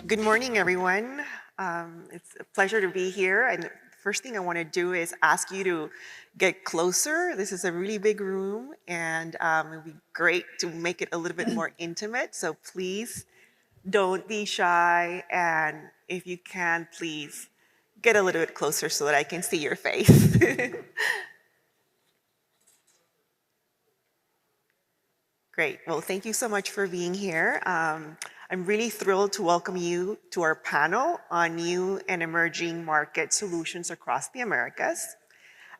Good morning, everyone. It's a pleasure to be here. And the first thing I want to do is ask you to get closer. This is a really big room, and it would be great to make it a little bit more intimate. So please don't be shy. And if you can, please get a little bit closer so that I can see your face. Great. Well, thank you so much for being here. I'm really thrilled to welcome you to our panel on new and emerging market solutions across the Americas.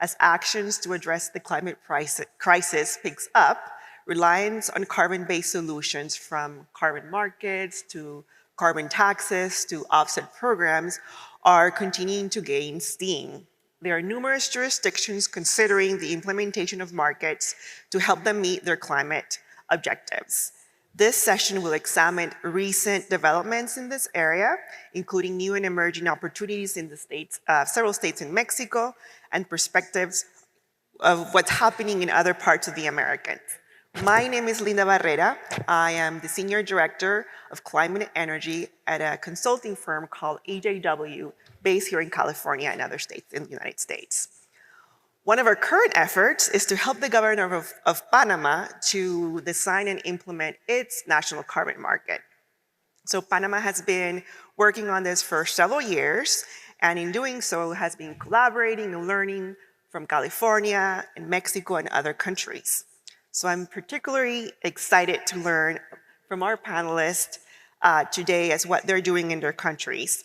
As actions to address the climate crisis picks up, reliance on carbon-based solutions from carbon markets to carbon taxes to offset programs are continuing to gain steam. There are numerous jurisdictions considering the implementation of markets to help them meet their climate objectives. This session will examine recent developments in this area, including new and emerging opportunities in the states, several states in Mexico, and perspectives of what's happening in other parts of the Americas. My name is Linda Barrera. I am the Senior Director of Climate and Energy at a consulting firm called AJW, based here in California and other states in the United States. One of our current efforts is to help the governor of Panama to design and implement its national carbon market. So Panama has been working on this for several years, and in doing so has been collaborating and learning from California and Mexico and other countries. So I'm particularly excited to learn from our panelists today as what they're doing in their countries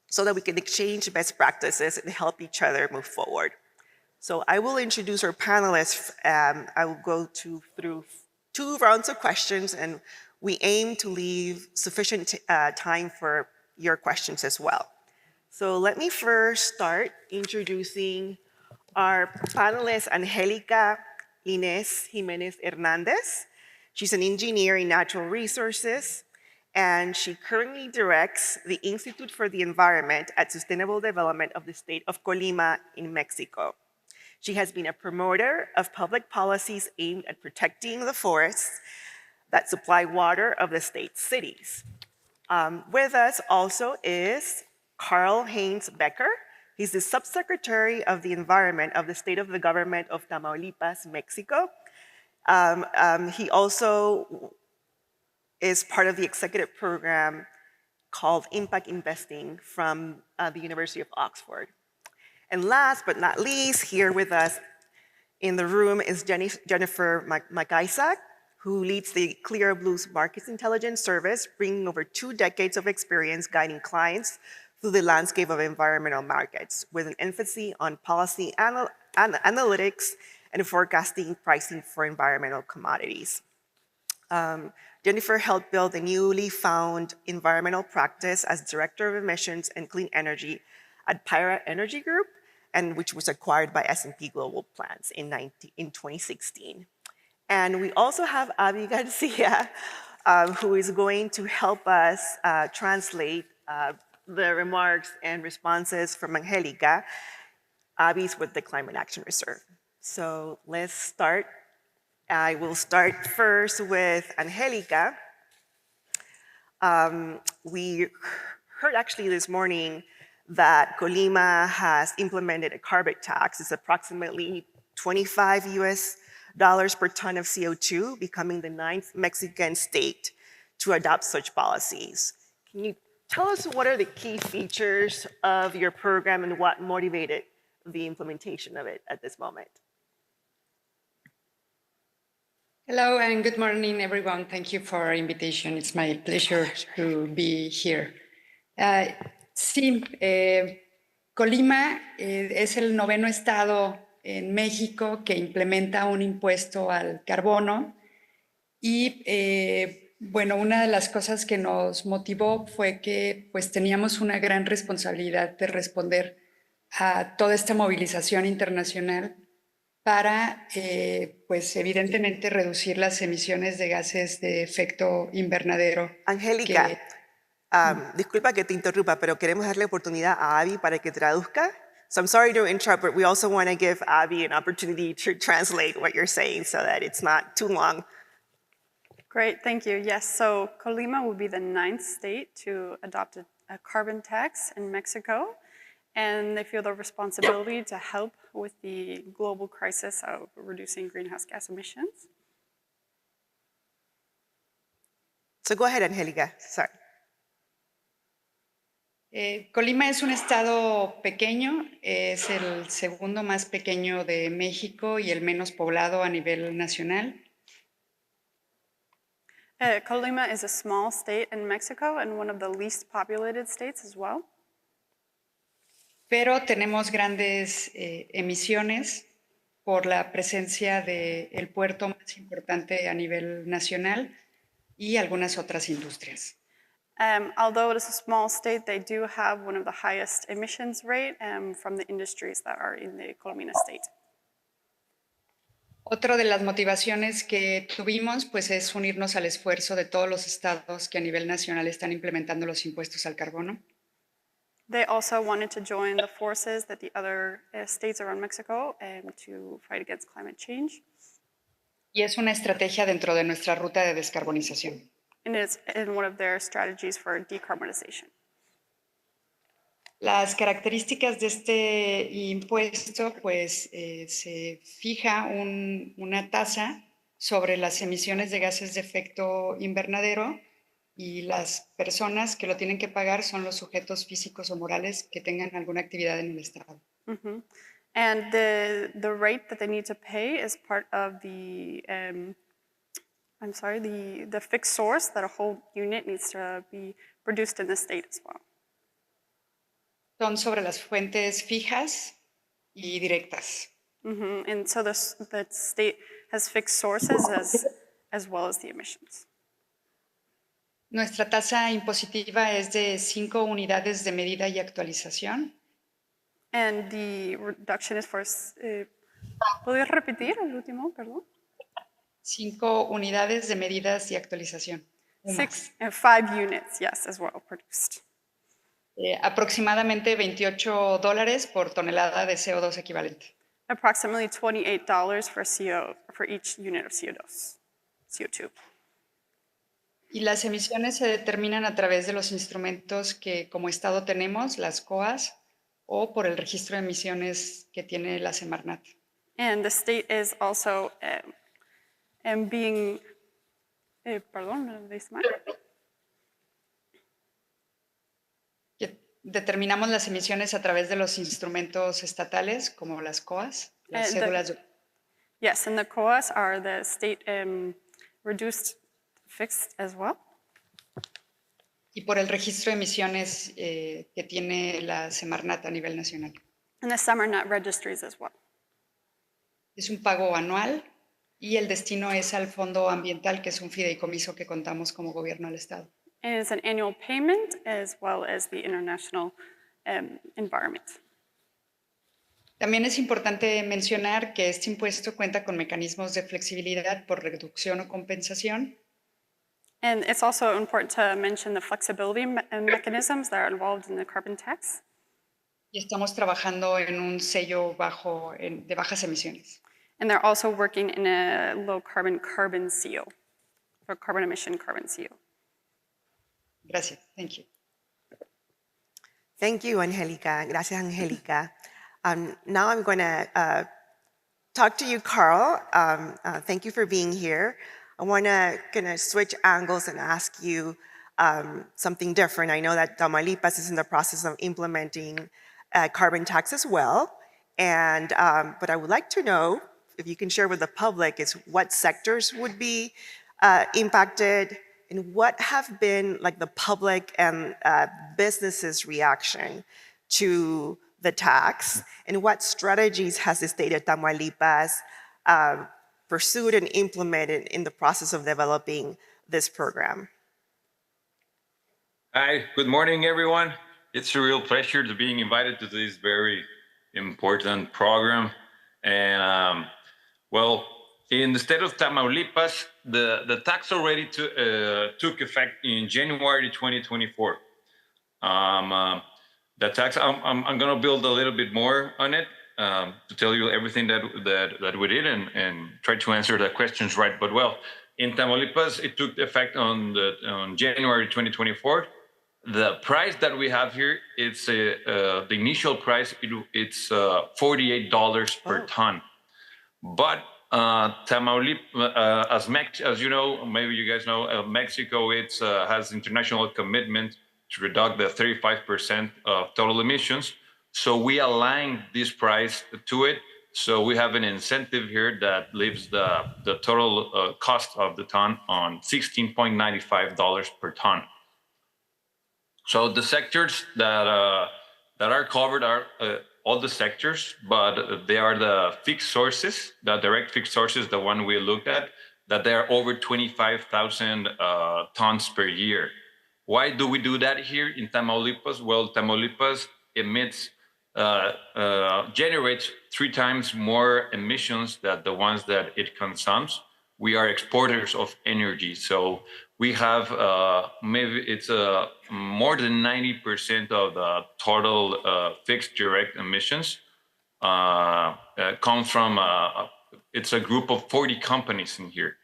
so that we can exchange best practices and help each other move forward. So I will introduce our panelists. I will go through 2 rounds of questions, and we aim to leave sufficient time for your questions as well. So let me first start introducing our panelist, Angelica Jiménez Hernandez. She's an engineer in natural resources, and she currently directs the Institute for the Environment at Sustainable Development of the state of Colima in Mexico. She has been a promoter of public policies aimed at protecting the forests that supply water of the state's cities. With us also is Karl Heinz Becker. He's the Subsecretary of the Environment of the State of the Government of Tamaulipas, Mexico. He also is part of the executive program called Impact Investing from the University of Oxford. And last but not least, here with us in the room is Jennifer McIsaac, who leads the ClearBlue's Markets Intelligence Service, bringing over 2 decades of experience guiding clients through the landscape of environmental markets, with an emphasis on policy analytics and forecasting pricing for environmental commodities. Jennifer helped build the newly found environmental practice as Director of Emissions and Clean Energy at Pyra Energy Group, and which was acquired by S&P Global Plans in 2016. And we also have Abby Garcia, who is going to help us translate the remarks and responses from Angelica. Abby's with the Climate Action Reserve. So let's start. I will start first with Angelica. We heard actually this morning that Colima has implemented a carbon tax. It's approximately $25 per ton of CO2, becoming the 9th Mexican state to adopt such policies. Can you tell us what are the key features of your program and what motivated the implementation of it at this moment? Hello and good morning, everyone. Thank you for our invitation. It's my pleasure to be here. Sí, Colima es el 9º estado en México que implementa un impuesto al carbono y bueno, una de las cosas que nos motivó fue que pues teníamos una gran responsabilidad de responder a toda esta movilización internacional para pues evidentemente reducir las emisiones de gases de efecto invernadero. Angélica, disculpa que te interrumpa, pero queremos darle oportunidad a Abby para que traduzca. So I'm sorry to interrupt, but we also want to give Abby an opportunity to translate what you're saying so that it's not too long. Great, thank you. Yes, so Colima will be the 9th state to adopt a carbon tax in Mexico, and they feel the responsibility to help with the global crisis of reducing greenhouse gas emissions. So go ahead, Angelica. Sorry. Colima es un estado pequeño, es el segundo más pequeño de México y el menos poblado a nivel nacional. Colima is a small state in Mexico and one of the least populated states as well. Pero tenemos grandes emisiones por la presencia del puerto más importante a nivel nacional y algunas otras industrias. Although it is a small state, they do have one of the highest emissions rate from the industries that are in the Colomina state. Otra de las motivaciones que tuvimos pues, es unirnos al esfuerzo de todos los estados que a nivel nacional están implementando los impuestos al carbono. They also wanted to join the forces that the other states around Mexico to fight against climate change. Y es una estrategia dentro de nuestra ruta de descarbonización. And it's in one of their strategies for decarbonization. Las características de este impuesto, pues se fija una tasa sobre las emisiones de gases de efecto invernadero y las personas que lo tienen que pagar son los sujetos físicos o morales que tengan alguna actividad en el estado. Mm-hmm. And the rate that they need to pay is part of the the fixed source that a whole unit needs to be produced in the state as well. Son sobre las fuentes fijas y directas. Mm-hmm. And so the state has fixed sources as well as the emissions. Nuestra tasa impositiva es de 5 unidades de medida y actualización. And the reduction is for... ¿Podrías repetir el último, perdón? 5 unidades de medidas y actualización. 5 units, yes, as well, produced. Aproximadamente $28 por tonelada de CO2 equivalente. Approximately $28 for each unit of CO2. Y las emisiones se determinan a través de los instrumentos que como Estado tenemos, las COAs, o por el registro de emisiones que tiene la Semarnat. And the state is also being... perdón, Determinamos las emisiones a través de los instrumentos estatales, como las COAs, las cédulas de... Yes, and the COAs are the state reduced fixed as well. Y por el registro de emisiones que tiene la Semarnat a nivel nacional. And the Semarnat registries as well. Es un pago anual y el destino es al Fondo Ambiental, que es un fideicomiso que contamos como gobierno del Estado. And it's an annual payment as well as the international environment. También es importante mencionar que este impuesto cuenta con mecanismos de flexibilidad por reducción o compensación. And it's also important to mention the flexibility mechanisms that are involved in the carbon tax. Y estamos trabajando en un sello de bajas emisiones. And they're also working in a low carbon seal, or carbon emission carbon seal. Gracias. Thank you. Thank you, Angelica. Gracias, Angelica. Now I'm going to talk to you, Karl. Thank you for being here. I want to kind of switch angles and ask you something different. I know that Tamaulipas is in the process of implementing carbon tax as well. And, but I would like to know, if you can share with the public, is what sectors would be impacted, and what have been like the public and businesses' reaction to the tax, and what strategies has the state of Tamaulipas pursued and implemented in the process of developing this program? Hi, good morning, everyone. It's a real pleasure to being invited to this very important program. And well, in the state of Tamaulipas, the tax already took effect in January 2024. The tax, I'm going to build a little bit more on it to tell you everything that we did and try to answer the questions right. But well, in Tamaulipas, it took effect on January 2024. The price that we have here, it's the initial price, it's $48 per ton. But Tamaulipas, as you know, maybe you guys know, Mexico has international commitment to reduce the 35% of total emissions. So we align this price to it. So we have an incentive here that leaves the total cost of the ton on $16.95 per ton. So the sectors that are covered are all the sectors, but they are the fixed sources, the direct fixed sources, the one we looked at, that they are over 25,000 tons per year. Why do we do that here in Tamaulipas? Well, Tamaulipas generates 3 times more emissions than the ones that it consumes. We are exporters of energy, so we have maybe it's more than 90% of the total fixed direct emissions come from it's a group of 40 companies in here.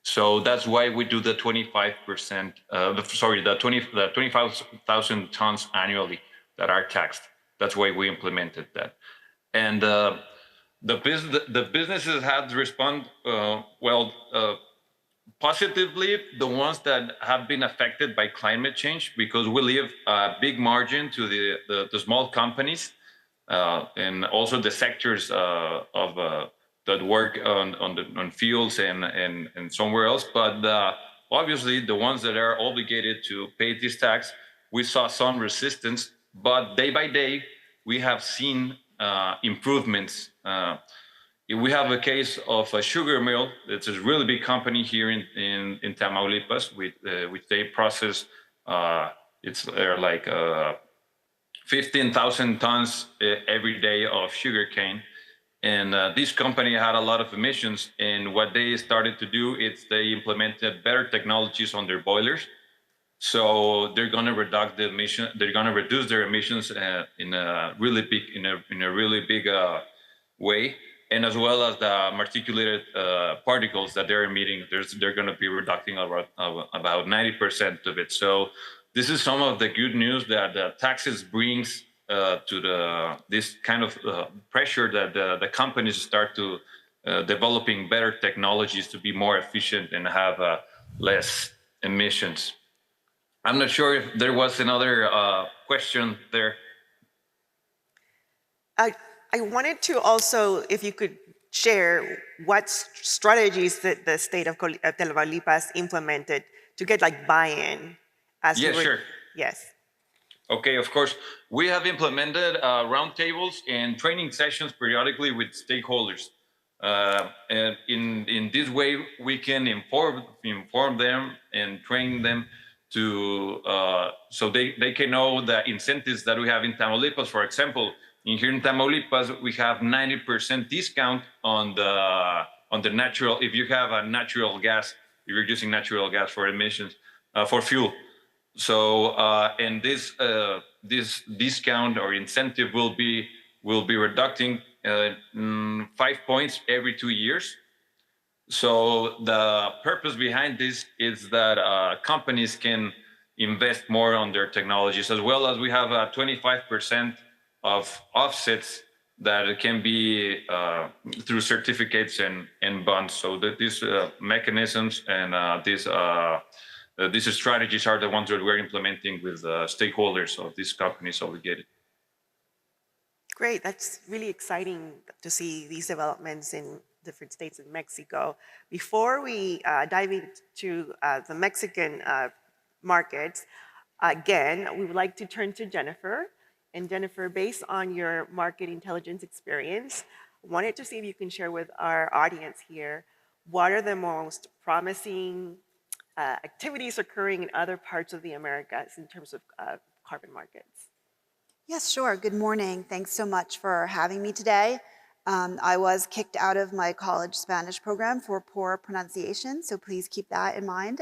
So that's why we do the 25%, the 25,000 tons annually that are taxed. That's why we implemented that. And the businesses have to respond positively, the ones that have been affected by climate change, because we leave a big margin to the small companies and also the sectors that work on fields and somewhere else. But obviously, the ones that are obligated to pay this tax, we saw some resistance, but day by day, we have seen improvements. We have a case of a sugar mill. It's a really big company here in Tamaulipas, which they process. It's like 15,000 tons every day of sugar cane. And this company had a lot of emissions. And what they started to do is they implemented better technologies on their boilers. So they're going to reduce the emission. They're going to reduce their emissions in a really big way. And as well as the particulated particles that they're emitting, they're going to be reducing about 90% of it. So this is some of the good news that the taxes brings to this kind of pressure that the companies start to developing better technologies to be more efficient and have less emissions. I'm not sure if there was another question there. I wanted to also, if you could share what strategies that the state of Tamaulipas implemented to get like buy-in. Sure. Yes. Okay, of course. We have implemented roundtables and training sessions periodically with stakeholders. And in this way, we can inform them and train them to so they can know the incentives that we have in Tamaulipas. For example, here in Tamaulipas, we have 90% discount on the natural. If you have a natural gas, if you're using natural gas for emissions for fuel. So and this discount or incentive will be reducing 5 points every 2 years. So the purpose behind this is that companies can invest more on their technologies, as well as we have 25% of offsets that can be through certificates and bonds. So that these mechanisms and these strategies are the ones that we're implementing with stakeholders of these companies obligated. Great, that's really exciting to see these developments in different states in Mexico. Before we dive into the Mexican markets, again, we would like to turn to Jennifer. And Jennifer, based on your market intelligence experience, I wanted to see if you can share with our audience here, what are the most promising activities occurring in other parts of the Americas in terms of carbon markets? Yes, sure. Good morning. Thanks so much for having me today. I was kicked out of my college Spanish program for poor pronunciation, so please keep that in mind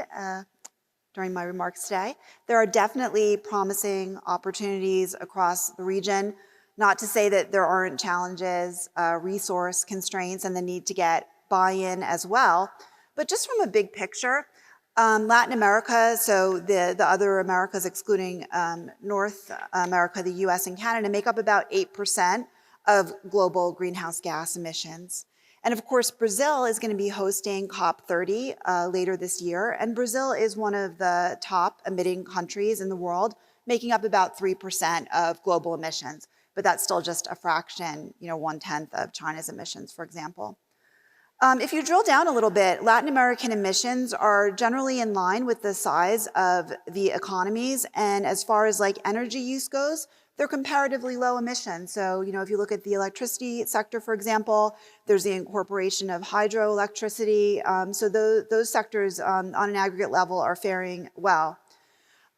during my remarks today. There are definitely promising opportunities across the region. Not to say that there aren't challenges, resource constraints, and the need to get buy-in as well. But just from a big picture, Latin America, so the other Americas excluding North America, the US and Canada, make up about 8% of global greenhouse gas emissions. And of course, Brazil is going to be hosting COP30 later this year. And Brazil is one of the top emitting countries in the world, making up about 3% of global emissions. But that's still just a fraction, 1/10 of China's emissions, for example. If you drill down a little bit, Latin American emissions are generally in line with the size of the economies. And as far as like energy use goes, they're comparatively low emissions. So, if you look at the electricity sector, for example, there's the incorporation of hydroelectricity. So those sectors on an aggregate level are faring well.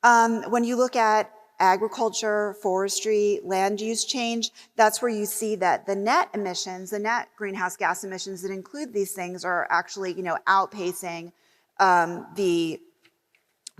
When you look at agriculture, forestry, land use change, that's where you see that the net emissions, the net greenhouse gas emissions that include these things are actually, outpacing the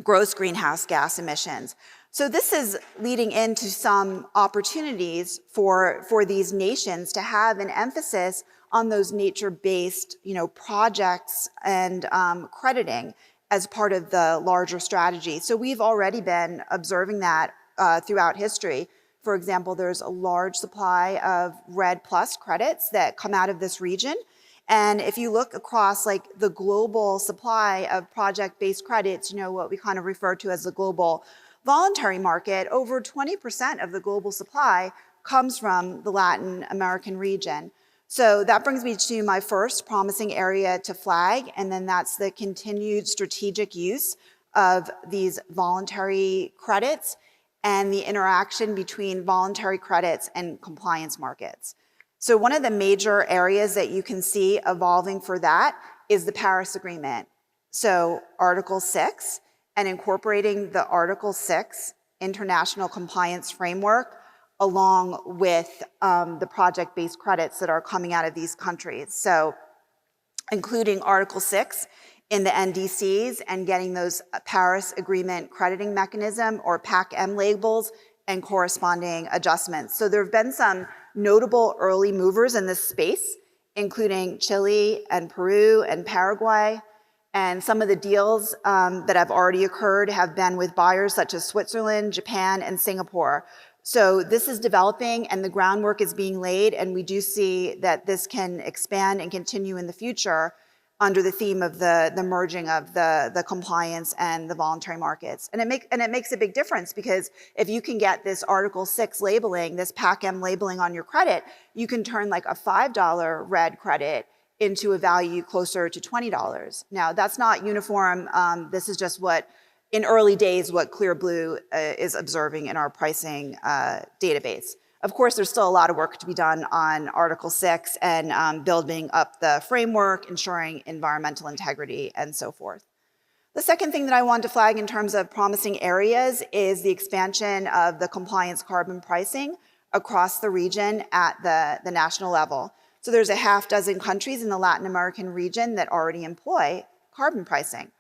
gross greenhouse gas emissions. So this is leading into some opportunities for these nations to have an emphasis on those nature-based, projects and crediting as part of the larger strategy. So we've already been observing that throughout history. For example, there's a large supply of REDD+ credits that come out of this region. And if you look across like the global supply of project-based credits, what we kind of refer to as the global voluntary market, over 20% of the global supply comes from the Latin American region. So that brings me to my first promising area to flag, and then that's the continued strategic use of these voluntary credits and the interaction between voluntary credits and compliance markets. So one of the major areas that you can see evolving for that is the Paris Agreement. So Article 6 and incorporating the Article 6 international compliance framework along with the project-based credits that are coming out of these countries. So including Article 6 in the NDCs and getting those Paris Agreement crediting mechanism or PAC-M labels and corresponding adjustments. So there have been some notable early movers in this space, including Chile and Peru and Paraguay. And some of the deals that have already occurred have been with buyers such as Switzerland, Japan, and Singapore. So this is developing and the groundwork is being laid, and we do see that this can expand and continue in the future under the theme of the merging of the compliance and the voluntary markets. And it makes a big difference, because if you can get this Article 6 labeling, this PAC-M labeling on your credit, you can turn like a $5 REDD credit into a value closer to $20. Now, that's not uniform. This is just what, in early days, what ClearBlue is observing in our pricing database. Of course, there's still a lot of work to be done on Article 6 and building up the framework, ensuring environmental integrity, and so forth. The second thing that I want to flag in terms of promising areas is the expansion of the compliance carbon pricing across the region at the national level. So there's a half dozen countries in the Latin American region that already employ carbon pricing.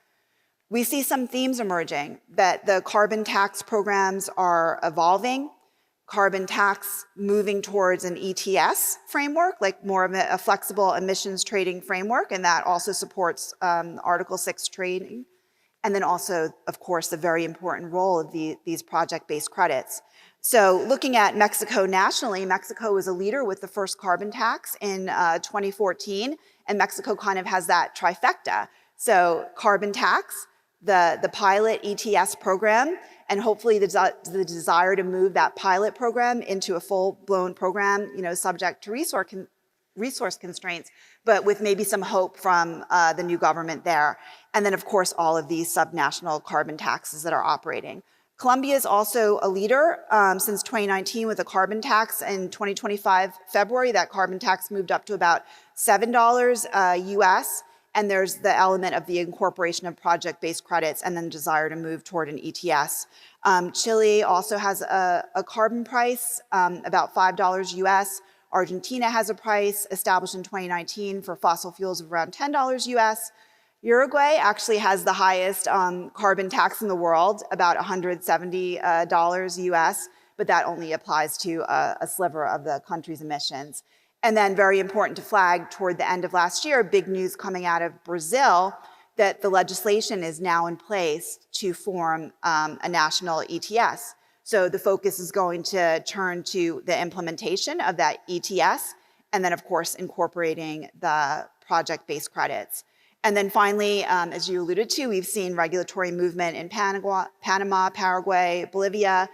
We see some themes emerging, that the carbon tax programs are evolving, carbon tax moving towards an ETS framework, like more of a flexible emissions trading framework, and that also supports Article 6 trading. And then also, of course, the very important role of these project-based credits. So looking at Mexico nationally, Mexico was a leader with the first carbon tax in 2014, and Mexico kind of has that trifecta. So carbon tax, the pilot ETS program, and hopefully the desire to move that pilot program into a full-blown program, subject to resource constraints, but with maybe some hope from the new government there. And then, of course, all of these subnational carbon taxes that are operating. Colombia is also a leader since 2019 with a carbon tax. In 2025 February, that carbon tax moved up to about $7 US. And there's the element of the incorporation of project-based credits and then desire to move toward an ETS. Chile also has a carbon price, about $5 US. Argentina has a price established in 2019 for fossil fuels of around $10 US. Uruguay actually has the highest carbon tax in the world, about $170 US, but that only applies to a sliver of the country's emissions. And then very important to flag, toward the end of last year, big news coming out of Brazil that the legislation is now in place to form a national ETS. So the focus is going to turn to the implementation of that ETS, and then of course incorporating the project-based credits. And then finally, as you alluded to, we've seen regulatory movement in Panama, Paraguay, Bolivia,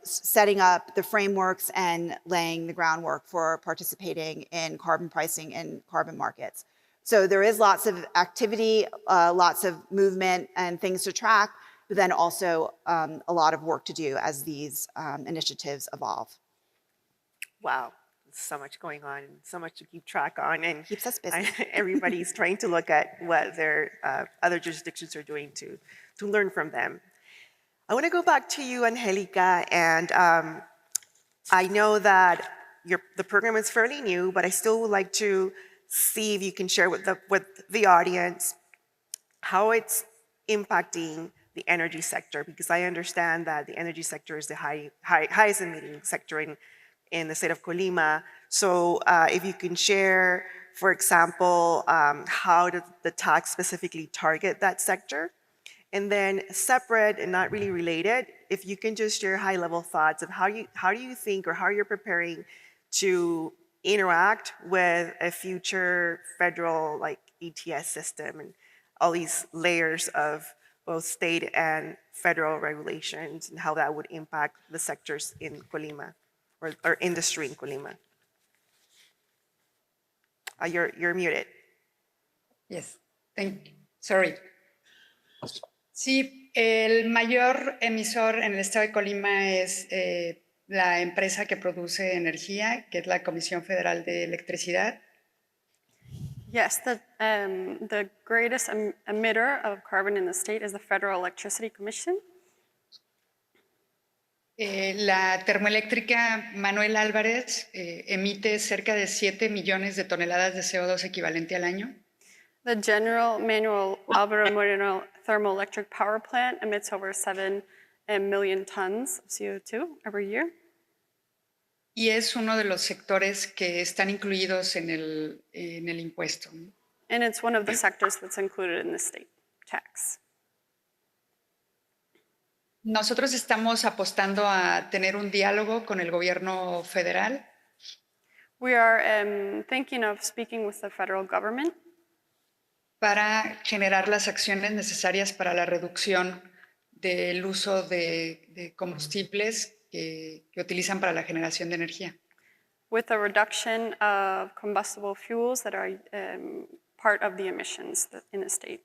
setting up the frameworks and laying the groundwork for participating in carbon pricing and carbon markets. So there is lots of activity, lots of movement and things to track, but then also a lot of work to do as these initiatives evolve. Wow, so much going on, so much to keep track on, and keeps us busy. Everybody's trying to look at what their other jurisdictions are doing to learn from them. I want to go back to you, Angelica, and I know that the program is fairly new, but I still would like to see if you can share with the audience how it's impacting the energy sector, because I understand that the energy sector is the highest emitting sector in the state of Colima. So if you can share, for example, how does the tax specifically target that sector? And then separate and not really related, if you can just share high-level thoughts of how do you think, or how you're preparing to interact with a future federal ETS system and all these layers of both state and federal regulations, and how that would impact the sectors in Colima, or industry in Colima. You're muted. Yes, sorry. Sí, el mayor emisor en el estado de Colima es la empresa que produce energía, que es la Comisión Federal de Electricidad. Yes, the greatest emitter of carbon in the state is the Federal Electricity Commission. La termoeléctrica Manuel Álvarez emite cerca de 7 millones de toneladas de CO2 equivalente al año. The General Manuel Alvaro Moreno Thermoelectric Power Plant emits over 7 million tons of CO2 every year. Y es uno de los sectores que están incluidos en el impuesto. And it's one of the sectors that's included in the state tax. Nosotros estamos apostando a tener un diálogo con el gobierno federal. We are thinking of speaking with the federal government para generar las acciones necesarias para la reducción del uso de combustibles que utilizan para la generación de energía. With a reduction of combustible fuels that are part of the emissions in the state.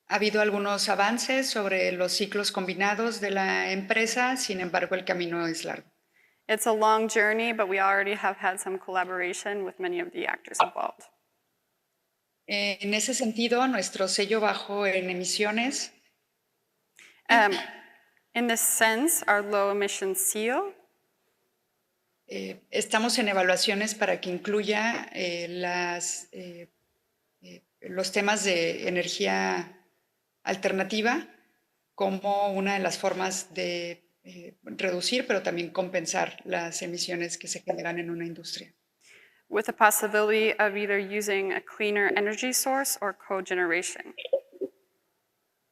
Ha habido algunos avances sobre los ciclos combinados de la empresa, sin embargo el camino es largo. It's a long journey, but we already have had some collaboration with many of the actors involved. En ese sentido, nuestro sello bajo en emisiones. In this sense, our low emission seal. Estamos en evaluaciones para que incluya los temas de energía alternativa como una de las formas de reducir, pero también compensar las emisiones que se generan en una industria. With the possibility of either using a cleaner energy source or cogeneration.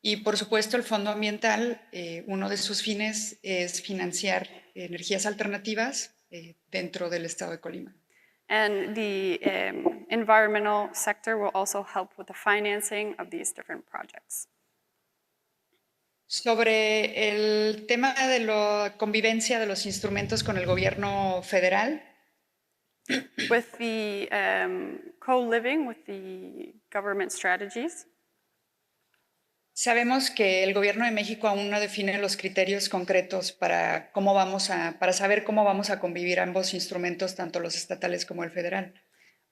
Y por supuesto el Fondo Ambiental, uno de sus fines es financiar energías alternativas dentro del estado de Colima. And the environmental sector will also help with the financing of these different projects. Sobre el tema de la convivencia de los instrumentos con el gobierno federal. With the co-living with the government strategies. Sabemos que el gobierno de México aún no define los criterios concretos para saber cómo vamos a convivir ambos instrumentos, tanto los estatales como el federal.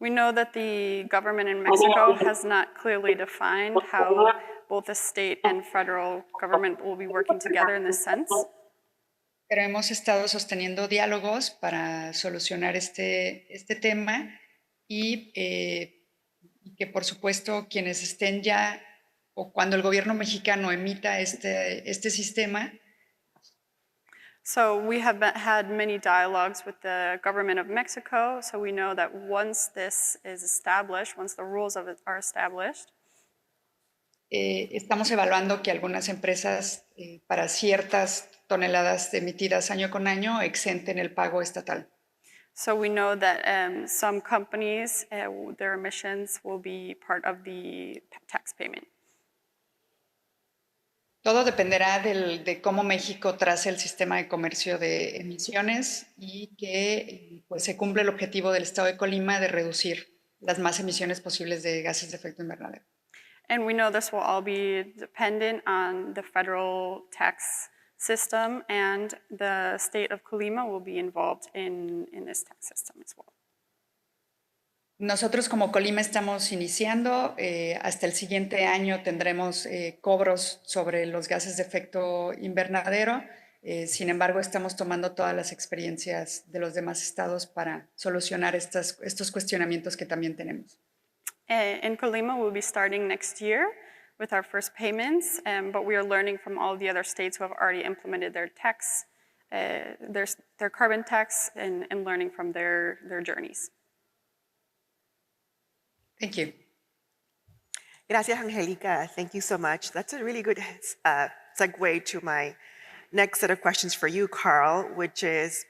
We know that the government in Mexico has not clearly defined how both the state and federal government will be working together in this sense. Pero hemos estado sosteniendo diálogos para solucionar este tema y que por supuesto quienes estén ya o cuando el gobierno mexicano emita este sistema. So we have had many dialogues with the government of Mexico. So we know that once this is established, once the rules of it are established, estamos evaluando que algunas empresas para ciertas toneladas emitidas año con año exenten el pago estatal. so we know that some companies, their emissions will be part of the tax payment. Todo dependerá de cómo México trace el sistema de comercio de emisiones y que pues, se cumple el objetivo del Estado de Colima de reducir las más emisiones posibles de gases de efecto invernadero. And we know this will all be dependent on the federal tax system, and the state of Colima will be involved in this tax system as well. Nosotros como Colima estamos iniciando, hasta el siguiente año tendremos cobros sobre los gases de efecto invernadero, sin embargo estamos tomando todas las experiencias de los demás estados para solucionar estos cuestionamientos que también tenemos. In Colima, we'll be starting next year with our first payments, but we are learning from all the other states who have already implemented their tax, their carbon tax, and learning from their journeys. Thank you. Gracias, Angelica. Thank you so much. That's a really good segue to my next set of questions for you, Karl, which is,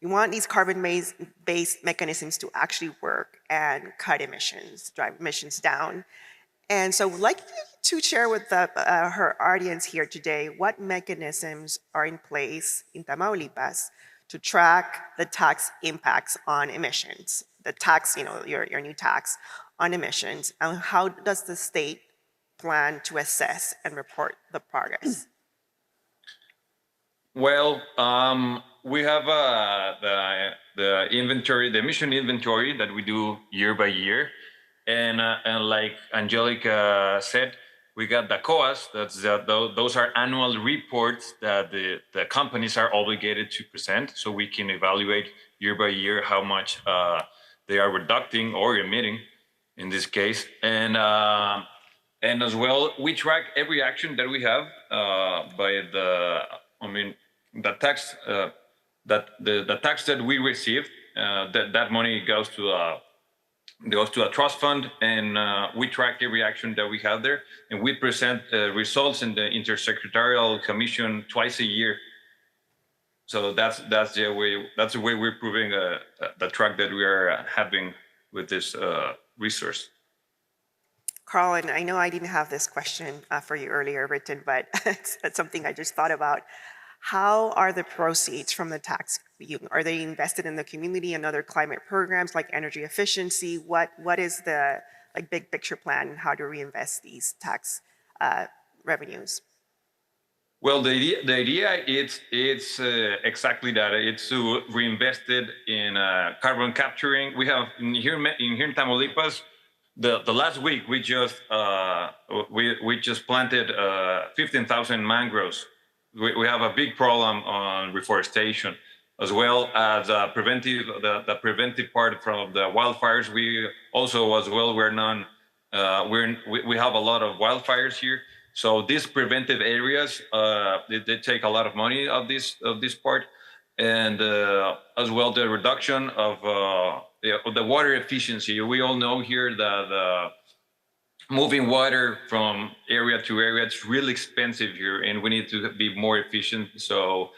you want these carbon-based mechanisms to actually work and cut emissions, drive emissions down. And so I'd like to share with her audience here today what mechanisms are in place in Tamaulipas to track the tax impacts on emissions, the tax, your new tax on emissions, and how does the state plan to assess and report the progress? Well, we have the inventory, the emission inventory that we do year by year. And like Angelica said, we got the COAs, those are annual reports that the companies are obligated to present, so we can evaluate year by year how much they are reducing or emitting in this case. And as well, we track every action that we have by the tax that we receive, that money goes to a trust fund, and we track every action that we have there, and we present results in the Intersecretarial Commission twice a year. So that's the way we're proving the track that we are having with this resource. Karl, and I know I didn't have this question for you earlier written, but it's something I just thought about. How are the proceeds from the tax? Are they invested in the community and other climate programs like energy efficiency? What is the big picture plan? How to reinvest these tax revenues? Well, the idea it's exactly that. It's to reinvest it in carbon capturing. We have here in Tamaulipas. The last week we just planted 15,000 mangroves. We have a big problem on reforestation, as well as the preventive part from the wildfires. We also, as well, we have a lot of wildfires here. So these preventive areas, they take a lot of money of this part, and as well the reduction of the water efficiency. We all know here that moving water from area to area, it's really expensive here, and we need to be more efficient. So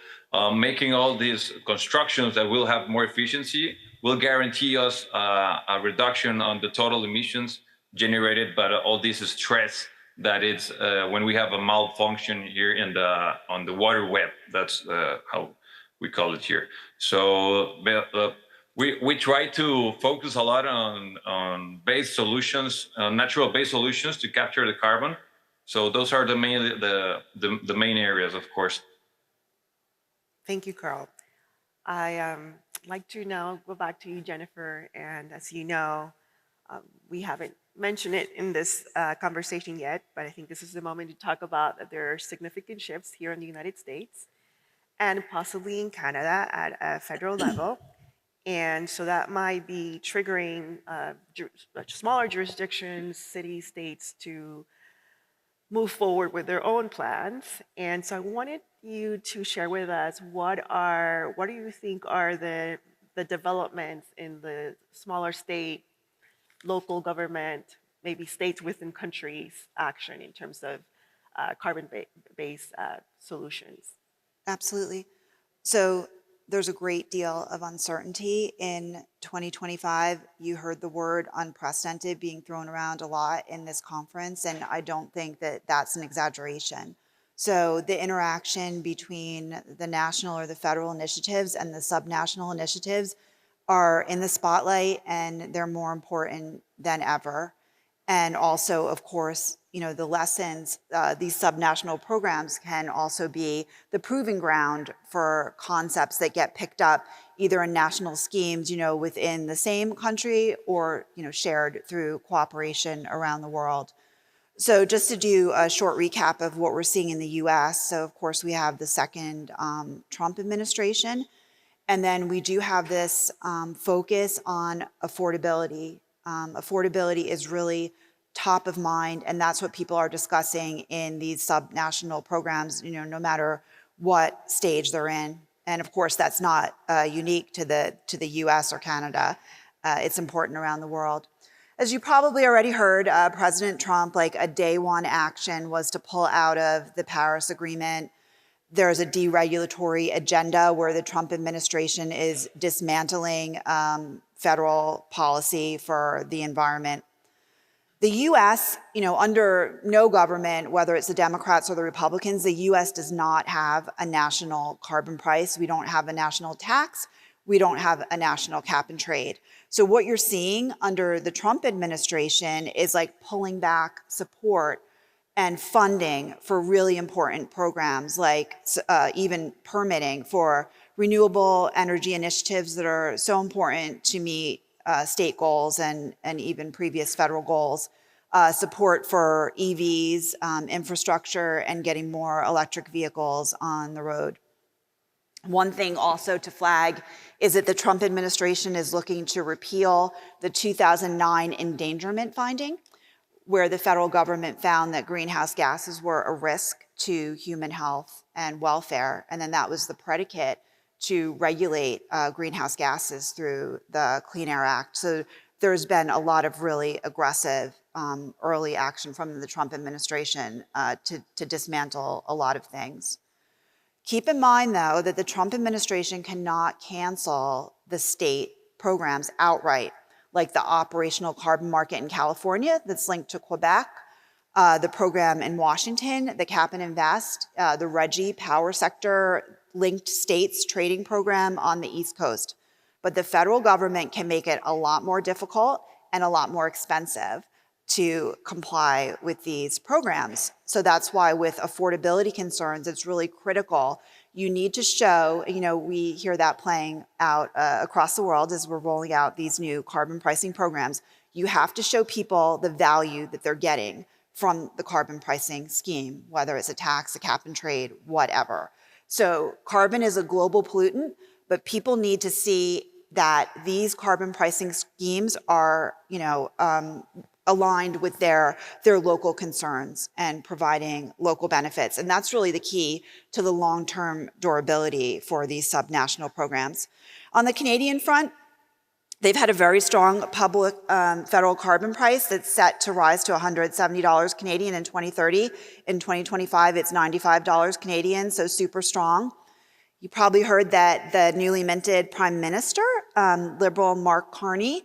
making all these constructions that will have more efficiency will guarantee us a reduction on the total emissions generated by all this stress that it's when we have a malfunction here on the water web. That's how we call it here. So we try to focus a lot on base solutions, natural-based solutions to capture the carbon. So those are the main areas, of course. Thank you, Karl. I like to now go back to you, Jennifer. And as you know, we haven't mentioned it in this conversation yet, but I think this is the moment to talk about that there are significant shifts here in the United States and possibly in Canada at a federal level. And so that might be triggering smaller jurisdictions, cities, states to move forward with their own plans. And so I wanted you to share with us what do you think are the developments in the smaller state, local government, maybe states within countries action in terms of carbon-based solutions? Absolutely. So there's a great deal of uncertainty in 2025. You heard the word unprecedented being thrown around a lot in this conference, and I don't think that that's an exaggeration. So the interaction between the national or the federal initiatives and the subnational initiatives are in the spotlight, and they're more important than ever. And also, of course, the lessons, these subnational programs can also be the proving ground for concepts that get picked up either in national schemes, within the same country or, shared through cooperation around the world. So just to do a short recap of what we're seeing in the US. So of course we have the second Trump administration, and then we do have this focus on affordability. Affordability is really top of mind, and that's what people are discussing in these subnational programs, no matter what stage they're in. And of course, that's not unique to the US or Canada. It's important around the world. As you probably already heard, President Trump, like a day one action was to pull out of the Paris Agreement. There's a deregulatory agenda where the Trump administration is dismantling federal policy for the environment. The US, under no government, whether it's the Democrats or the Republicans, the US does not have a national carbon price. We don't have a national tax. We don't have a national cap and trade. So what you're seeing under the Trump administration is like pulling back support and funding for really important programs, like even permitting for renewable energy initiatives that are so important to meet state goals and even previous federal goals, support for EVs, infrastructure, and getting more electric vehicles on the road. One thing also to flag is that the Trump administration is looking to repeal the 2009 endangerment finding, where the federal government found that greenhouse gases were a risk to human health and welfare. And then that was the predicate to regulate greenhouse gases through the Clean Air Act. So there's been a lot of really aggressive early action from the Trump administration to dismantle a lot of things. Keep in mind, though, that the Trump administration cannot cancel the state programs outright, like the operational carbon market in California that's linked to Quebec, the program in Washington, the Cap and Invest, the RGGI power sector linked states trading program on the East Coast. But the federal government can make it a lot more difficult and a lot more expensive to comply with these programs. So that's why with affordability concerns, it's really critical. You need to show, we hear that playing out across the world as we're rolling out these new carbon pricing programs. You have to show people the value that they're getting from the carbon pricing scheme, whether it's a tax, a cap and trade, whatever. So carbon is a global pollutant, but people need to see that these carbon pricing schemes are, aligned with their local concerns and providing local benefits. And that's really the key to the long-term durability for these subnational programs. On the Canadian front, they've had a very strong public federal carbon price that's set to rise to $170 Canadian in 2030. In 2025, it's $95 Canadian, so super strong. You probably heard that the newly minted Prime Minister, Liberal Mark Carney,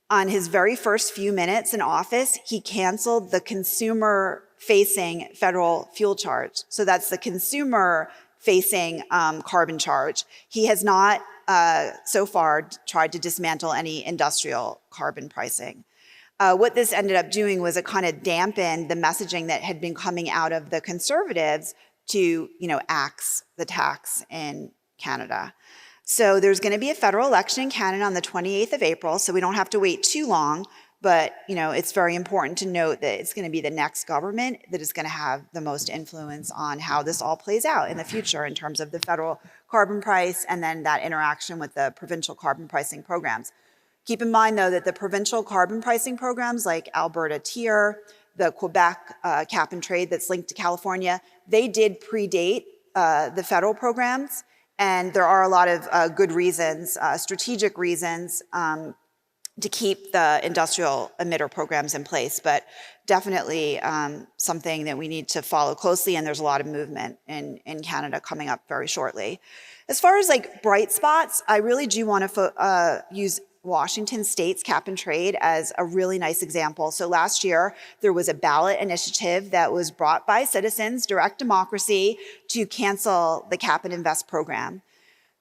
on his very first few minutes in office, he canceled the consumer-facing federal fuel charge. So that's the consumer-facing carbon charge. He has not so far tried to dismantle any industrial carbon pricing. What this ended up doing was it kind of dampened the messaging that had been coming out of the Conservatives to, axe the tax in Canada. So there's going to be a federal election in Canada on the 28th of April, so we don't have to wait too long, but it's very important to note that it's going to be the next government that is going to have the most influence on how this all plays out in the future in terms of the federal carbon price and then that interaction with the provincial carbon pricing programs. Keep in mind, though, that the provincial carbon pricing programs like Alberta Tier, the Quebec cap and trade that's linked to California, they did predate the federal programs. And there are a lot of good reasons, strategic reasons, to keep the industrial emitter programs in place, but definitely something that we need to follow closely, and there's a lot of movement in Canada coming up very shortly. As far as like bright spots, I really do want to use Washington State's cap and trade as a really nice example. So last year, there was a ballot initiative that was brought by citizens, direct democracy, to cancel the cap and invest program.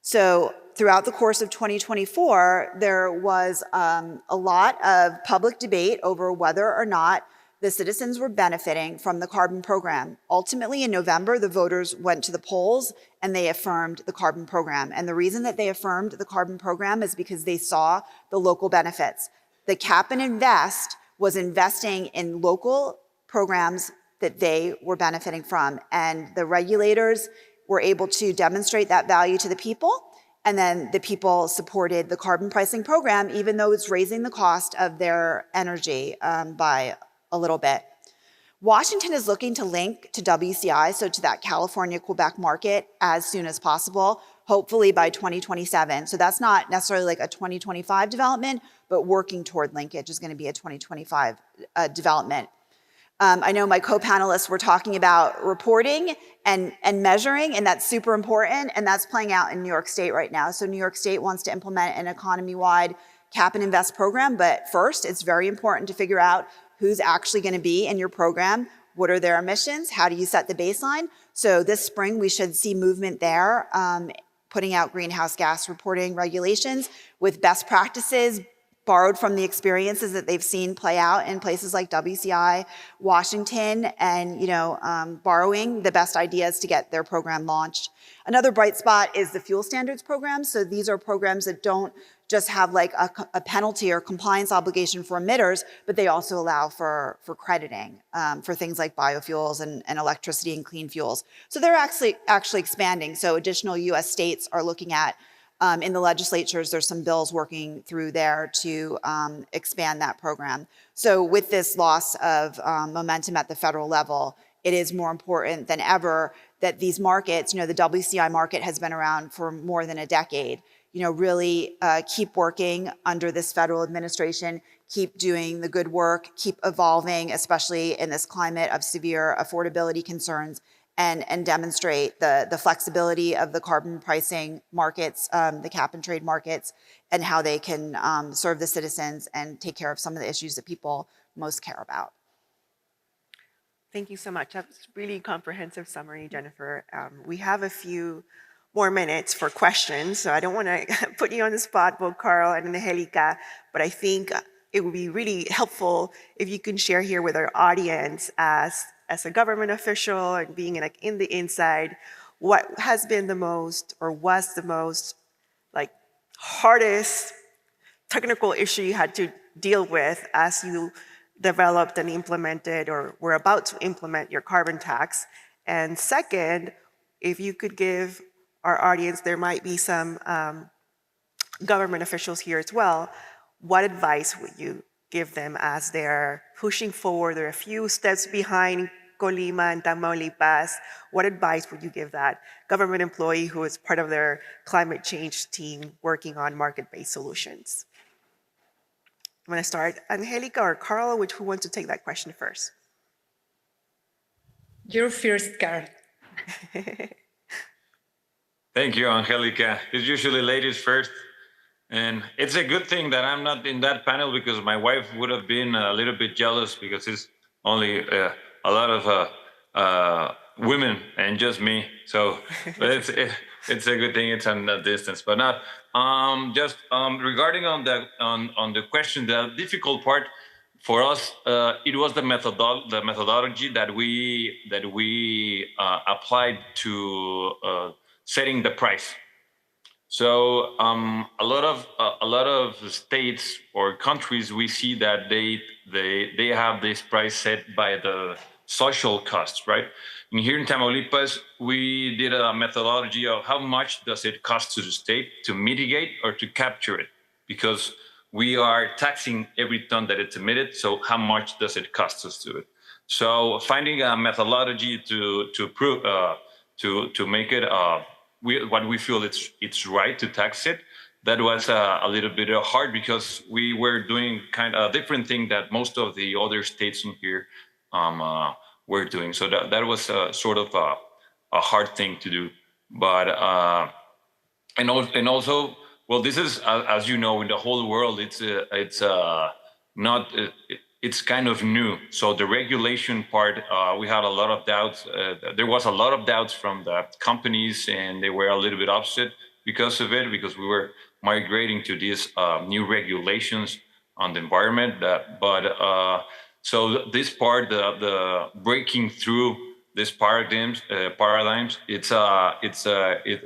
So throughout the course of 2024, there was a lot of public debate over whether or not the citizens were benefiting from the carbon program. Ultimately, in November, the voters went to the polls and they affirmed the carbon program. And the reason that they affirmed the carbon program is because they saw the local benefits. The cap and invest was investing in local programs that they were benefiting from. And the regulators were able to demonstrate that value to the people. And then the people supported the carbon pricing program, even though it's raising the cost of their energy by a little bit. Washington is looking to link to WCI, so to that California-Quebec market, as soon as possible, hopefully by 2027. So that's not necessarily like a 2025 development, but working toward linkage is going to be a 2025 development. I know my co-panelists were talking about reporting and measuring, and that's super important, and that's playing out in New York State right now. So New York State wants to implement an economy-wide cap and invest program, but first, it's very important to figure out who's actually going to be in your program, what are their emissions, how do you set the baseline? So this spring, we should see movement there, putting out greenhouse gas reporting regulations with best practices borrowed from the experiences that they've seen play out in places like WCI, Washington, and borrowing the best ideas to get their program launched. Another bright spot is the fuel standards program. So these are programs that don't just have like a penalty or compliance obligation for emitters, but they also allow for crediting for things like biofuels and electricity and clean fuels. So they're actually expanding. So additional US states are looking at, in the legislatures, there's some bills working through there to expand that program. So with this loss of momentum at the federal level, it is more important than ever that these markets, the WCI market has been around for more than a decade, really keep working under this federal administration, keep doing the good work, keep evolving, especially in this climate of severe affordability concerns, and demonstrate the flexibility of the carbon pricing markets, the cap and trade markets, and how they can serve the citizens and take care of some of the issues that people most care about. Thank you so much. That was a really comprehensive summary, Jennifer. We have a few more minutes for questions, so I don't want to put you on the spot, both Karl and Angelica, but I think it would be really helpful if you can share here with our audience as a government official and being in the inside, what has been the most or was the most hardest technical issue you had to deal with as you developed and implemented or were about to implement your carbon tax? And second, if you could give our audience, there might be some government officials here as well, what advice would you give them as they're pushing forward? They're a few steps behind Colima and Tamaulipas. What advice would you give that government employee who is part of their climate change team working on market-based solutions? I'm going to start, Angelica or Karl, who wants to take that question first? You're first, Karl. Thank you, Angelica. It's usually ladies first. And it's a good thing that I'm not in that panel because my wife would have been a little bit jealous because it's only a lot of women and just me. So but it's a good thing it's on a distance. But not just regarding on the question, the difficult part for us, it was the methodology that we applied to setting the price. So a lot of states or countries, we see that they have this price set by the social costs, right? And here in Tamaulipas, we did a methodology of how much does it cost to the state to mitigate or to capture it, because we are taxing every ton that it's emitted. So how much does it cost us to it? So finding a methodology to prove to make it what we feel it's right to tax it, that was a little bit hard because we were doing kind of a different thing that most of the other states in here were doing. So that was sort of a hard thing to do. But and also, well, this is as you know, in the whole world, it's not. It's kind of new. So the regulation part, we had a lot of doubts. There was a lot of doubts from the companies, and they were a little bit upset because of it, because we were migrating to these new regulations on the environment. So this part, the breaking through these paradigms, it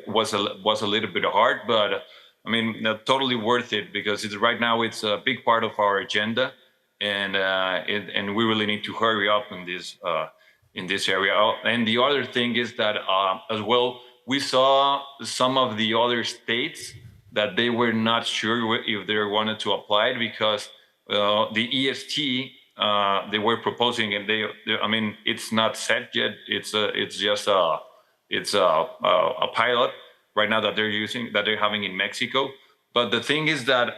was a little bit hard, but I mean, totally worth it, because right now it's a big part of our agenda. And we really need to hurry up in this area. And the other thing is that as well, we saw some of the other states that they were not sure if they wanted to apply it, because the EST they were proposing, and I mean, it's not set yet. It's just a pilot right now that they're having in Mexico. But the thing is that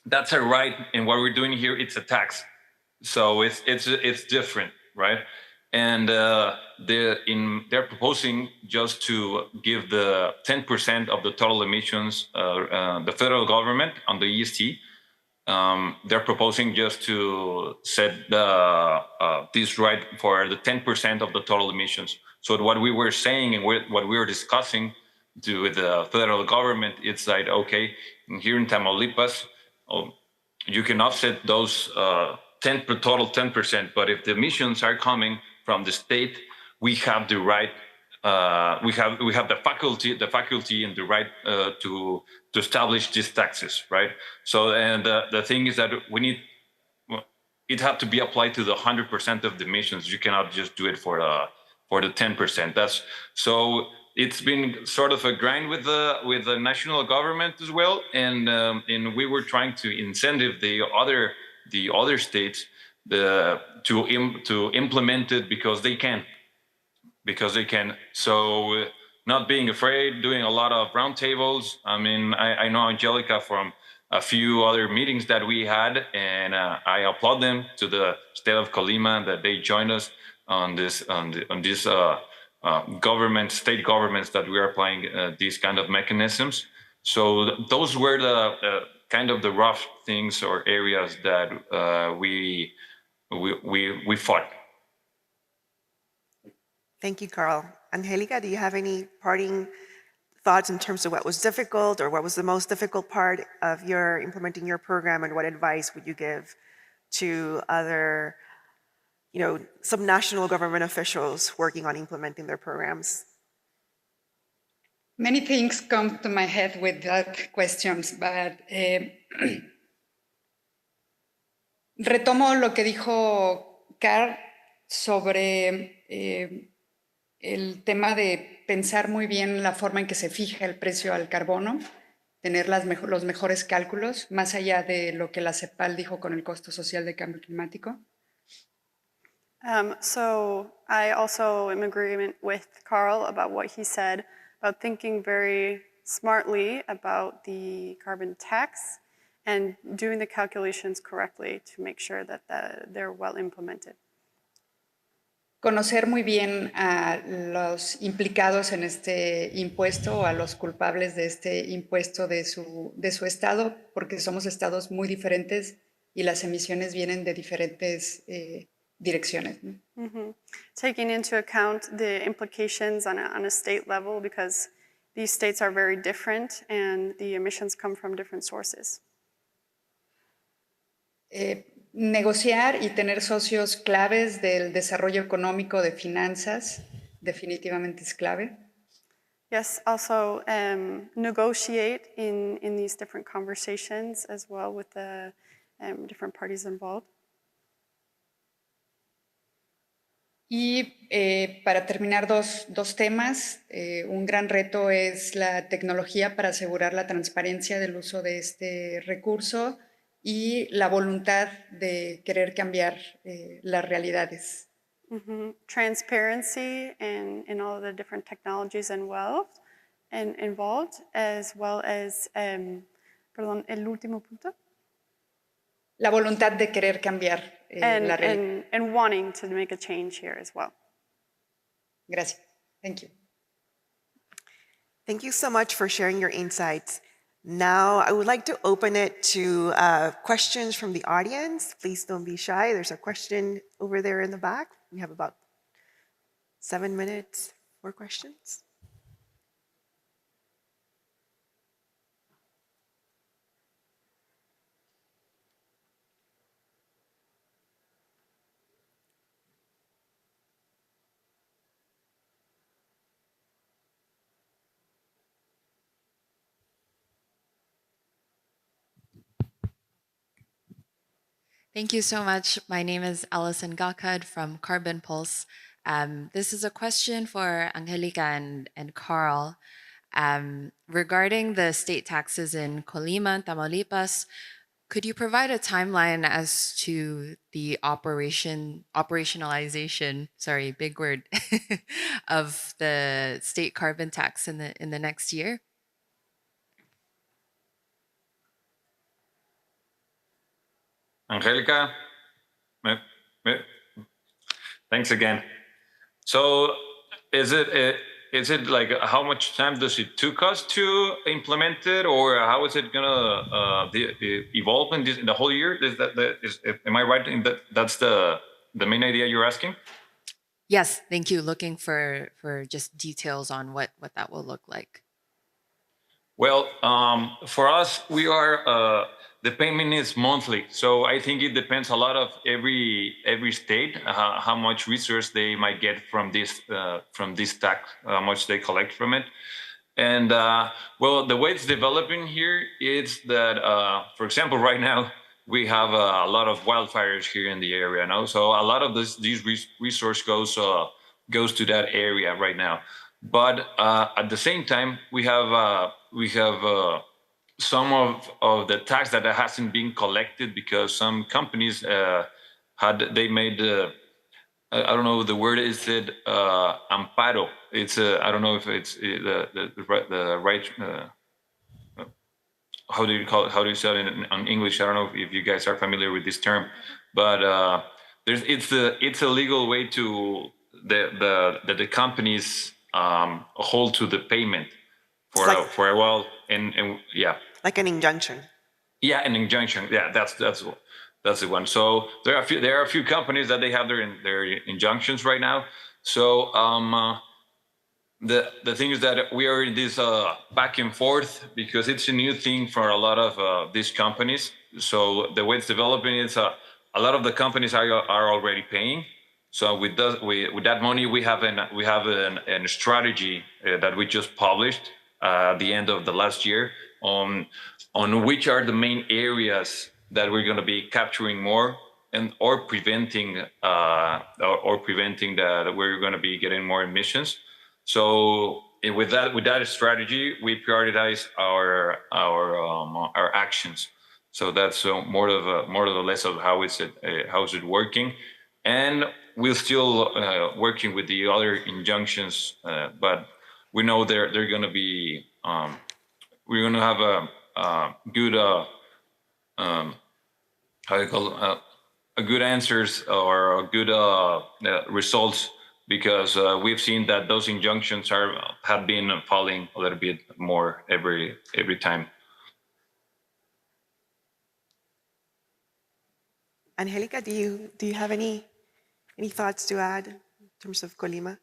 that's a right, and what we're doing here, it's a tax, so it's different, right? And they're proposing just to give the 10% of the total emissions, the federal government on the EST. They're proposing just to set this right for the 10% of the total emissions. So what we were saying and what we were discussing with the federal government, it's like, okay, here in Tamaulipas, you can offset those total 10%, but if the emissions are coming from the state, we have the right, we have the faculty and the right to establish these taxes, right? So, and the thing is that it have to be applied to the 100% of the emissions. You cannot just do it for the 10%. So. It's been sort of a grind with the national government as well, and we were trying to incentive the other states to implement it because they can. So not being afraid, doing a lot of roundtables. I mean, I know Angelica from a few other meetings that we had, and I applaud them to the state of Colima that they joined us on this state governments that we are applying these kind of mechanisms. So those were the kind of the rough things or areas that we fought. Thank you, Karl. Angelica, do you have any parting thoughts in terms of what was difficult, or what was the most difficult part of your implementing your program, and what advice would you give to other, some national government officials working on implementing their programs? Many things come to my head with that questions, but retomo lo que dijo Karl sobre el tema de pensar muy bien la forma en que se fija el precio al carbono, tener los mejores cálculos, más allá de lo que la CEPAL dijo con el costo social de cambio climático. So I also am in agreement with Karl about what he said about thinking very smartly about the carbon tax and doing the calculations correctly to make sure that they're well implemented. Conocer muy bien a los implicados en este impuesto, o a los culpables de este impuesto de su estado, porque somos estados muy diferentes y las emisiones vienen de diferentes direcciones. Mm-hmm. Taking into account the implications on a state level, because these states are very different and the emissions come from different sources. Negociar y tener socios claves del desarrollo económico, de finanzas, definitivamente es clave. Yes, also negotiate in these different conversations as well with the different parties involved. Y para terminar, dos temas. Un gran reto es la tecnología para asegurar la transparencia del uso de este recurso, y la voluntad de querer cambiar las realidades. Transparency in all the different technologies and wealth and involved, as well as, perdón, el último punto. La voluntad de querer cambiar la realidad. And wanting to make a change here as well. Gracias. Thank you. Thank you so much for sharing your insights. Now, I would like to open it to questions from the audience. Please don't be shy. There's a question over there in the back. We have about 7 minutes for questions. Thank you so much. My name is Alison Gakad from Carbon Pulse. This is a question for Angelica and Karl. Regarding the state taxes in Colima, Tamaulipas, could you provide a timeline as to the operationalization, sorry, big word, of the state carbon tax in the next year? Angelica, thanks again. So is it like how much time does it took us to implement it, or how is it gonna evolve in the whole year? Am I right in that that's the main idea you're asking? Yes, thank you. Looking for just details on what that will look like. Well, for us, we are the payment is monthly, so I think it depends a lot of every state how much resource they might get from this tax, how much they collect from it, and well, the way it's developing here is that, for example, right now we have a lot of wildfires here in the area now, so a lot of these resource goes to that area right now. But at the same time, we have some of the tax that hasn't been collected because some companies made I don't know the word is it amparo. It's I don't know if it's the right how do you say it in English? I don't know if you guys are familiar with this term, but it's a legal way to the companies hold to the payment for a while, and yeah, like an injunction. Yeah, an injunction. Yeah, that's the one. So there are a few companies that they have their injunctions right now. So the thing is that we are in this back and forth because it's a new thing for a lot of these companies. So the way it's developing is a lot of the companies are already paying. So with that money, we have a strategy that we just published at the end of the last year on which are the main areas that we're going to be capturing more or preventing that we're going to be getting more emissions. So with that strategy, we prioritize our actions. So that's more or less of how is it working, and we're still working with the other injunctions, but we know they're going to be we're going to have a good how do you call a good answers or a good results, because we've seen that those injunctions have been falling a little bit more every time. Angelica, do you have any thoughts to add in terms of Colima?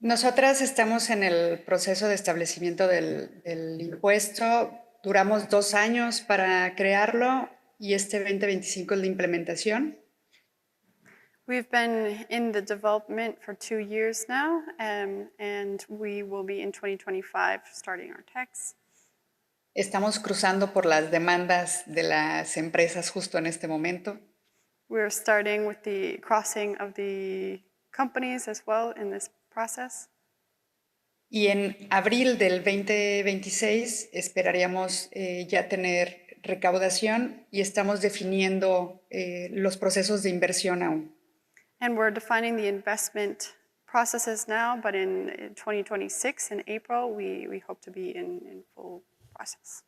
Nosotras estamos en el proceso de establecimiento del impuesto. Duramos 2 años para crearlo y este 2025 es la implementación. We've been in the development for 2 years now, and we will be in 2025 starting our tax. Estamos cruzando por las demandas de las empresas justo en este momento. We're starting with the crossing of the companies as well in this process. Y en abril del 2026 esperaríamos ya tener recaudación y estamos definiendo los procesos de inversión aún. And we're defining the investment processes now, but in 2026, in April, we hope to be in full process.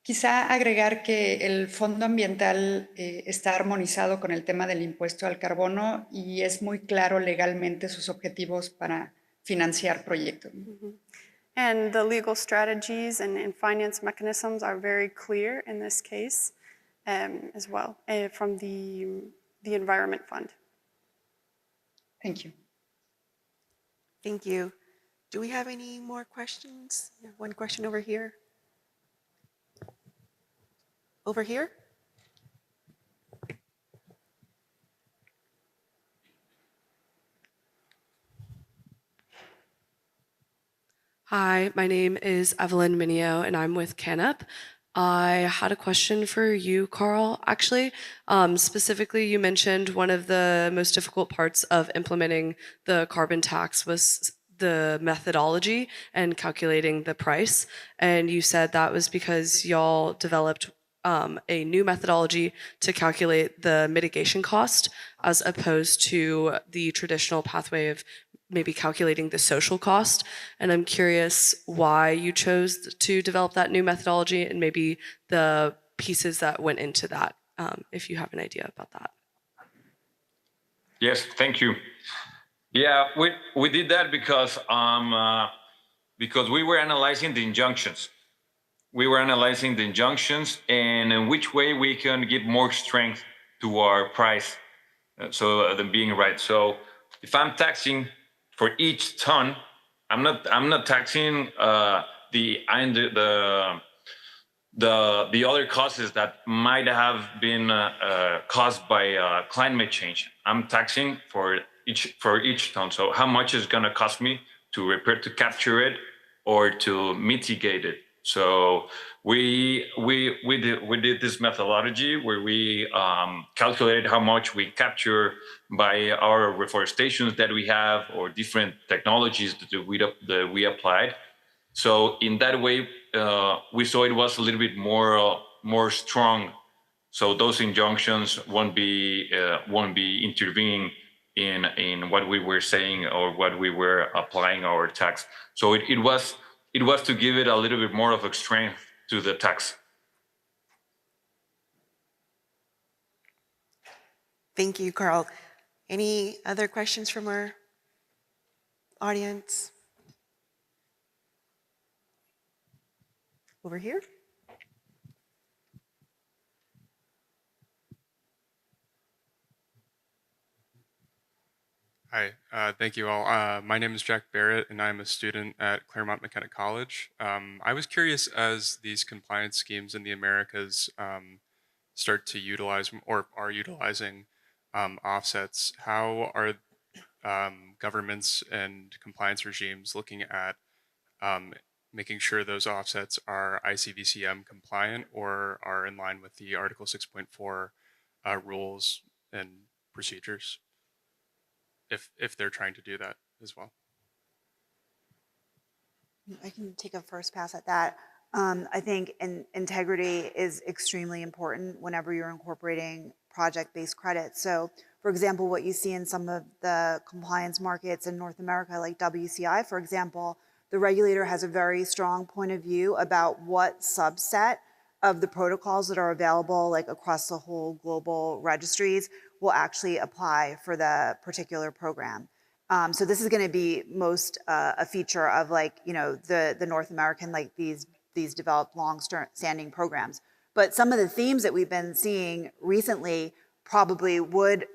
Quizá agregar que el Fondo Ambiental está armonizado con el tema del impuesto al carbono y es muy claro legalmente sus objetivos para financiar proyectos. And the legal strategies and finance mechanisms are very clear in this case as well from the Environment Fund. Thank you. Thank you. Do we have any more questions? One question over here. Over here? Hi, my name is Evelyn Minio, and I'm with CANUP. I had a question for you, Karl, actually. Specifically, you mentioned one of the most difficult parts of implementing the carbon tax was the methodology and calculating the price. And you said that was because y'all developed a new methodology to calculate the mitigation cost as opposed to the traditional pathway of maybe calculating the social cost. And I'm curious why you chose to develop that new methodology and maybe the pieces that went into that, if you have an idea about that. Yes, thank you. Yeah, we did that because we were analyzing the injunctions. We were analyzing the injunctions and in which way we can give more strength to our price, so than being right. So if I'm taxing for each ton, I'm not taxing the other causes that might have been caused by climate change. I'm taxing for each ton. So how much is going to cost me to capture it or to mitigate it? So we did this methodology where we calculated how much we capture by our reforestations that we have or different technologies that we applied. So in that way, we saw it was a little bit more strong. So those injunctions won't be intervening in what we were saying or what we were applying our tax. So it was to give it a little bit more of a strength to the tax. Thank you, Karl. Any other questions from our audience? Over here? Hi, thank you all. My name is Jack Barrett, and I'm a student at Claremont McKenna College. I was curious, as these compliance schemes in the Americas start to utilize or are utilizing offsets, how are governments and compliance regimes looking at making sure those offsets are ICVCM compliant or are in line with the Article 6.4 rules and procedures? If they're trying to do that as well. I can take a first pass at that. I think integrity is extremely important whenever you're incorporating project-based credits. So, for example, what you see in some of the compliance markets in North America, like WCI, for example, the regulator has a very strong point of view about what subset of the protocols that are available, like across the whole global registries, will actually apply for the particular program. So this is going to be most a feature of, like, you know, the North American, like these developed long-standing programs. But some of the themes that we've been seeing recently probably would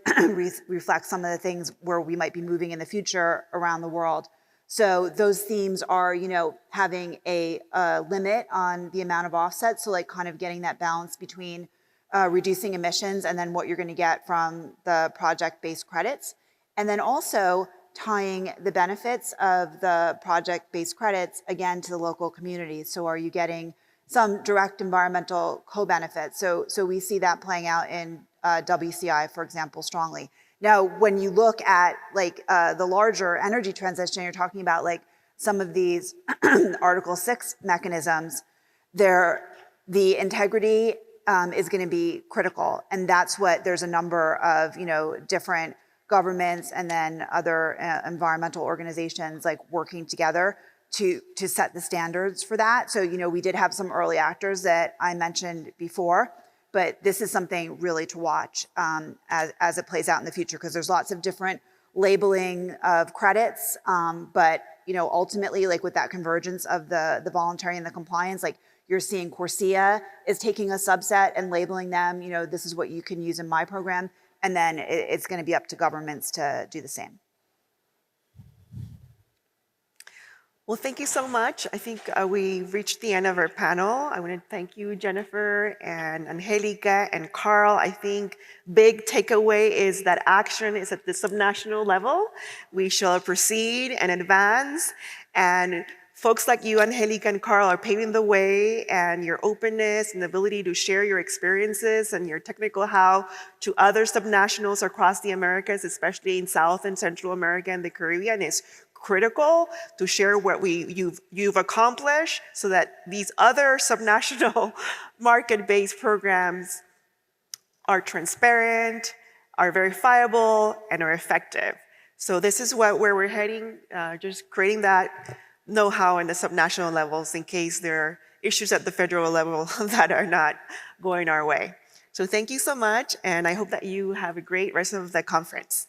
reflect some of the things where we might be moving in the future around the world. So those themes are, you know, having a limit on the amount of offsets. So like kind of getting that balance between reducing emissions and then what you're going to get from the project-based credits. And then also tying the benefits of the project-based credits again to the local communities. So are you getting some direct environmental co-benefits? So we see that playing out in WCI, for example, strongly. Now, when you look at like the larger energy transition, you're talking about like some of these Article 6 mechanisms, they're the integrity is going to be critical. And that's what there's a number of, different governments and then other environmental organizations like working together to set the standards for that. So, we did have some early actors that I mentioned before, but this is something really to watch as it plays out in the future, because there's lots of different labeling of credits. But, ultimately, like with that convergence of the voluntary and the compliance, like you're seeing Corsia is taking a subset and labeling them, this is what you can use in my program. And then it's going to be up to governments to do the same. Well, thank you so much. I think we've reached the end of our panel. I want to thank you, Jennifer and Angelica and Karl. I think big takeaway is that action is at the subnational level. We shall proceed and advance. And folks like you, Angelica and Karl, are paving the way, and your openness and ability to share your experiences and your technical how to other subnationals across the Americas, especially in South and Central America and the Caribbean, is critical to share what you've accomplished so that these other subnational market-based programs are transparent, are verifiable, and are effective. So this is where we're heading, just creating that know-how in the subnational levels in case there are issues at the federal level that are not going our way. So thank you so much, and I hope that you have a great rest of the conference.